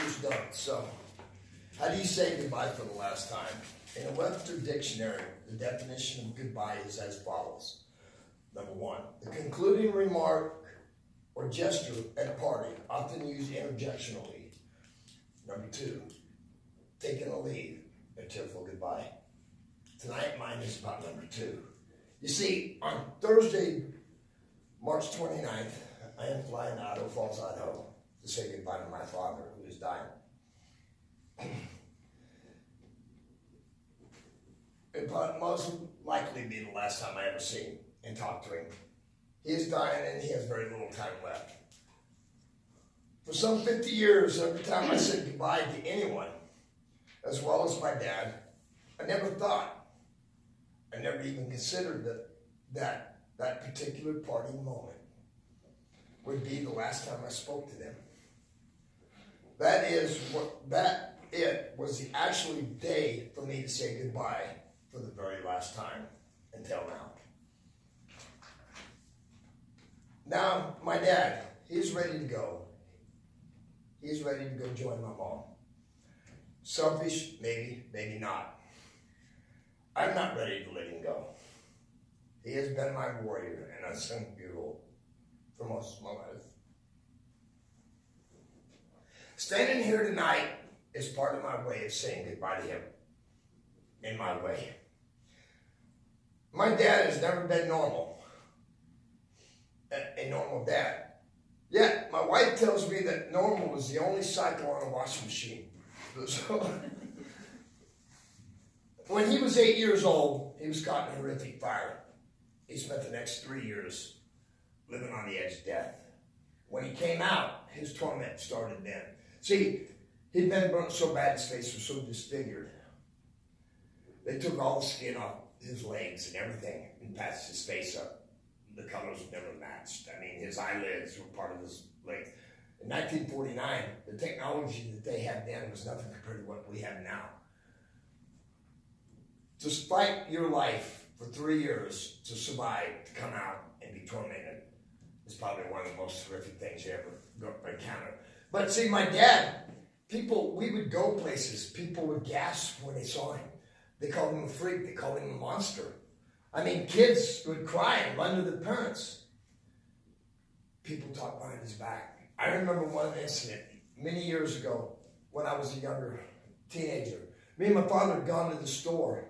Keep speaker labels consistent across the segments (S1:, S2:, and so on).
S1: year's done. So, how do you say goodbye for the last time? In a Webster dictionary, the definition of goodbye is as follows. Number one, the concluding remark or gesture at a party, often used interjectionally. Number two, taking a leave, a tearful goodbye. Tonight, mine is about number two. You see, on Thursday, March 29th, I am flying to Idaho Falls, Idaho, to say goodbye to my father, who is dying. It will most likely be the last time I ever see him and talk to him. He is dying and he has very little time left. For some 50 years, every time I said goodbye to anyone, as well as my dad, I never even considered that particular parting moment would be the last time I spoke to them. It was the actual day for me to say goodbye for the very last time until now. Now, my dad, he's ready to go. He's ready to go join my mom. Selfish, maybe, maybe not. I'm not ready to let him go. He has been my warrior and unsung hero for most of my life. Standing here tonight is part of my way of saying goodbye to him. In my way. My dad has never been normal. A normal dad. Yet, my wife tells me that normal is the only cycle on a washing machine. So, when he was 8 years old, he was caught in a horrific fire. He spent the next 3 years living on the edge of death. When he came out, his torment started then. See, he'd been burnt so bad his face was so disfigured. They took all the skin off his legs and everything and patched his face up. The colors never matched. I mean, his eyelids were part of his leg. In 1949, the technology that they had then was nothing compared to what we have now. To fight your life for 3 years, to survive, to come out and be tormented is probably one of the most horrific things you ever encounter. But see, my dad, we would go places, people would gasp when they saw him. They called him a freak, they called him a monster. I mean, kids would cry and run to their parents. People talk behind his back. I remember one incident many years ago when I was a younger teenager. Me and my father had gone to the store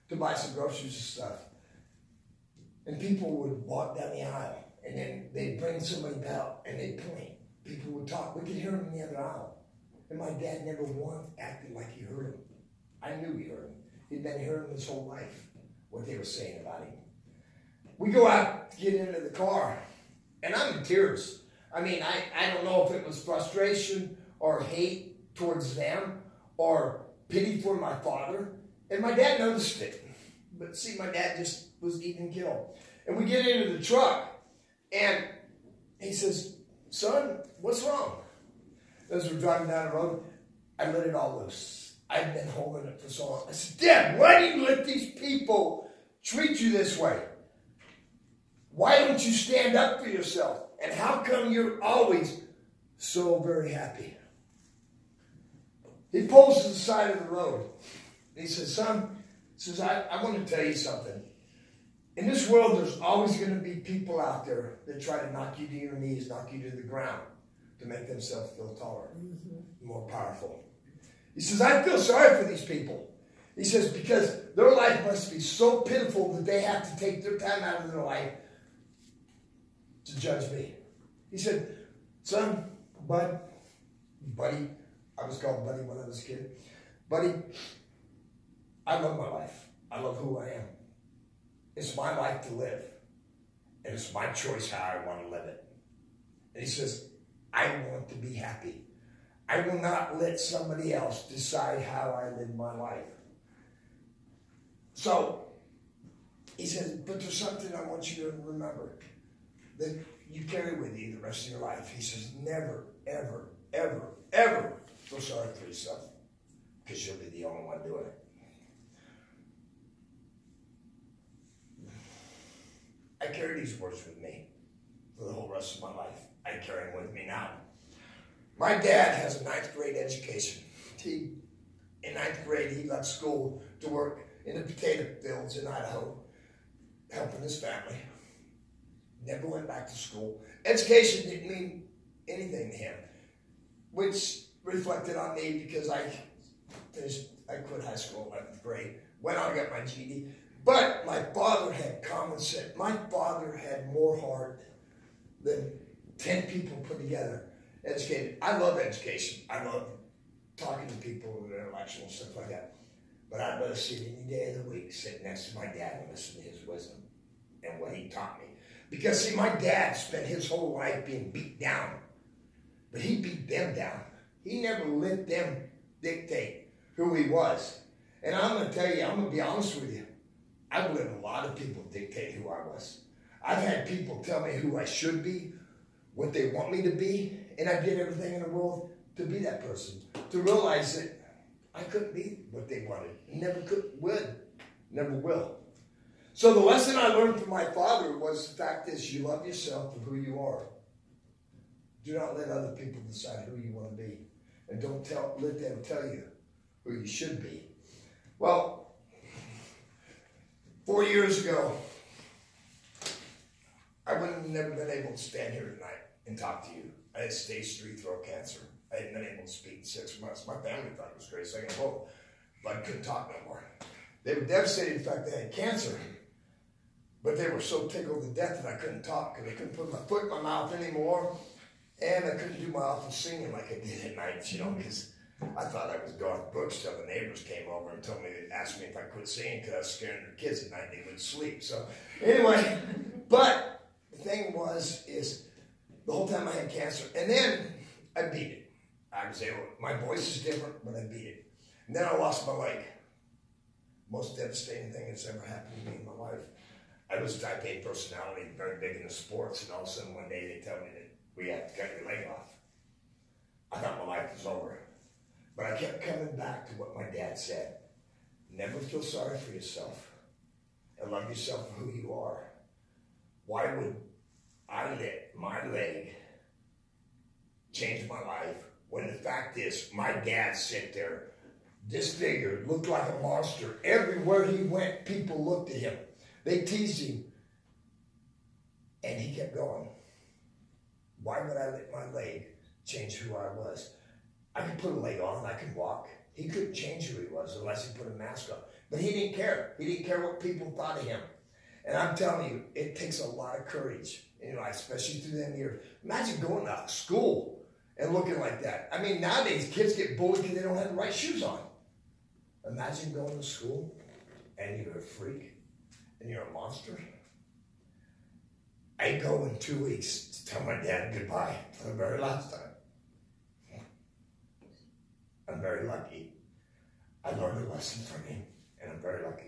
S1: to buy some groceries and stuff. And people would walk down the aisle, and then they'd bring somebody out, and they'd point. People would talk. We could hear them in the other aisle. And my dad never once acted like he heard him. I knew he heard him. He'd been hearing his whole life what they were saying about him. We go out to get into the car, and I'm in tears. I mean, I don't know if it was frustration or hate towards them or pity for my father. And my dad noticed it. But see, my dad just was eating kill. And we get into the truck, and he says, "Son, what's wrong?" As we're driving down the road, I let it all loose. I've been holding it for so long. I said, "Dad, why do you let these people treat you this way? Why don't you stand up for yourself? And how come you're always so very happy?" He pulls to the side of the road. He says, "Son," says, I want to tell you something. In this world, there's always going to be people out there that try to knock you to your knees, knock you to the ground to make themselves feel taller, more powerful. He says, "I feel sorry for these people." He says, because their life must be so pitiful that they have to take their time out of their life to judge me. He said, "Son, buddy," I was called buddy when I was a kid. "Buddy, I love my life. I love who I am. It's my life to live. And it's my choice how I want to live it." And he says, "I want to be happy. I will not let somebody else decide how I live my life." So, he says, "But there's something I want you to remember that you carry with you the rest of your life." He says, "Never, ever, ever, ever feel sorry for yourself, because you'll be the only one doing it." I carry these words with me for the whole rest of my life. I carry them with me now. My dad has a 9th grade education. In 9th grade, he left school to work in the potato fields in Idaho, helping his family. Never went back to school. Education didn't mean anything to him, which reflected on me because I quit high school in 11th grade, went on and got my GED. But my father had common sense. My father had more heart than 10 people put together. Educated. I love education. I love talking to people with intellectual and stuff like that. But I'd rather sit any day of the week, sit next to my dad and listen to his wisdom and what he taught me. Because, see, my dad spent his whole life being beat down. But he beat them down. He never let them dictate who he was. And I'm going to tell you, I'm going to be honest with you. I've let a lot of people dictate who I was. I've had people tell me who I should be, what they want me to be, and I did everything in the world to be that person. To realize that I couldn't be what they wanted. Never would. Never will. So the lesson I learned from my father was the fact is you love yourself for who you are. Do not let other people decide who you want to be. And don't let them tell you who you should be. Well, 4 years ago, I would have never been able to stand here tonight and talk to you. I had stage 3 throat cancer. I hadn't been able to speak in 6 months. My family thought it was crazy. Second of all, but I couldn't talk no more. They were devastated in the fact they had cancer. But they were so tickled to death that I couldn't talk because I couldn't put my foot in my mouth anymore. And I couldn't do my awful singing like I did at night, you know, because I thought I was Garth Brooks till the neighbors came over and asked me if I quit singing because I was scaring their kids at night. They wouldn't sleep. So anyway, but the thing is the whole time I had cancer. And then I beat it. I was able, my voice is different, but I beat it. And then I lost my leg. Most devastating thing that's ever happened to me in my life. I was a type A personality, very big into sports, and all of a sudden one day they tell me that we have to cut your leg off. I thought my life was over. But I kept coming back to what my dad said. Never feel sorry for yourself. And love yourself for who you are. Why would I let my leg change my life when the fact is my dad sat there disfigured, looked like a monster. Everywhere he went, people looked at him. They teased him. And he kept going. Why would I let my leg change who I was? I could put a leg on, I could walk. He couldn't change who he was unless he put a mask on. But he didn't care. He didn't care what people thought of him. And I'm telling you, it takes a lot of courage, you know, especially through them years. Imagine going to school and looking like that. I mean, nowadays, kids get bullied because they don't have the right shoes on. Imagine going to school and you're a freak and you're a monster. I go in 2 weeks to tell my dad goodbye for the very last time. I'm very lucky. I learned a lesson from him, and I'm very lucky.